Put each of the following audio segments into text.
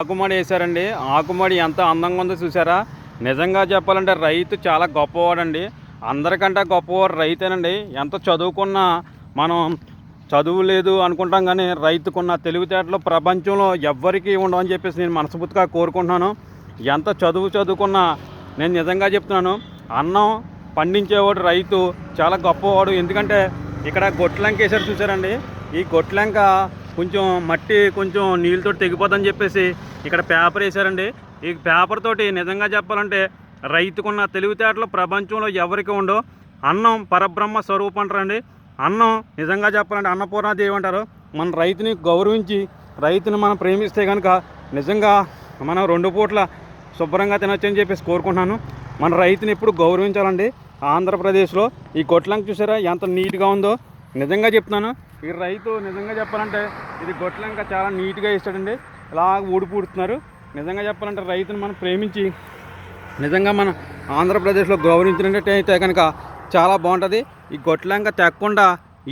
ఆకుమడి వేశారండి. ఆకుమడి ఎంత అందంగా ఉందో చూసారా? నిజంగా చెప్పాలంటే రైతు చాలా గొప్పవాడండి. అందరికంటే గొప్పవాడు రైతేనండి. ఎంత చదువుకున్నా మనం చదువు లేదు అనుకుంటాం, కానీ రైతుకున్న తెలివితేటలు ప్రపంచంలో ఎవ్వరికీ ఉండవని చెప్పేసి నేను మనస్ఫూర్తిగా కోరుకుంటున్నాను. ఎంత చదువుకున్నా నేను నిజంగా చెప్తున్నాను, అన్నం పండించేవాడు రైతు చాలా గొప్పవాడు. ఎందుకంటే ఇక్కడ గొట్లంక వేసారు చూసారండి. ఈ గొట్లంక కొంచెం మట్టి కొంచెం నీళ్ళతో తెగిపోతుందని చెప్పేసి ఇక్కడ పేపర్ వేశారండి. ఈ పేపర్ తోటి నిజంగా చెప్పాలంటే రైతుకున్న తెలివితేటలు ప్రపంచంలో ఎవరికి ఉండవు. అన్నం పరబ్రహ్మ స్వరూపం అంటారండి. అన్నం నిజంగా చెప్పాలంటే అన్నపూర్ణాదేవి అంటారు. మన రైతుని గౌరవించి రైతుని మనం ప్రేమిస్తే కనుక నిజంగా మనం 2 పూట్ల శుభ్రంగా తినొచ్చని చెప్పేసి కోరుకుంటున్నాను. మన రైతుని ఎప్పుడు గౌరవించాలండి. ఆంధ్రప్రదేశ్లో ఈ గొట్లంక చూసారా ఎంత నీట్గా ఉందో. నిజంగా చెప్తున్నాను, ఈ రైతు నిజంగా చెప్పాలంటే ఇది గొట్లంక చాలా నీట్గా ఇస్తాడండి. ఇలా ఊడిపూడుతున్నారు. నిజంగా చెప్పాలంటే రైతుని మనం ప్రేమించి నిజంగా మన ఆంధ్రప్రదేశ్లో గౌరవించినట్టయితే కనుక చాలా బాగుంటుంది. ఈ గొట్లంక తెక్కకుండా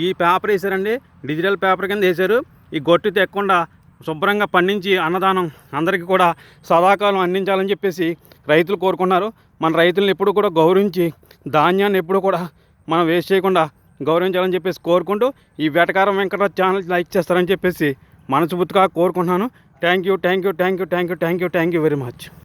ఈ పేపర్ వేసారండి, డిజిటల్ పేపర్ కింద వేశారు. ఈ గొట్టు తెక్కకుండా శుభ్రంగా పండించి అన్నదానం అందరికీ కూడా సదాకాలం అందించాలని చెప్పేసి రైతులు కోరుకున్నారు. మన రైతులను ఎప్పుడు కూడా గౌరవించి ధాన్యాన్ని ఎప్పుడు కూడా మనం వేస్ట్ చేయకుండా గౌరవించాలని చెప్పేసి కోరుకుంటూ ఈ వేటకారం వెంకటరాజ్ ఛానల్ లైక్ చేస్తారని చెప్పేసి మనస్ఫూర్తిగా కోరుకుంటున్నాను. Thank you very much.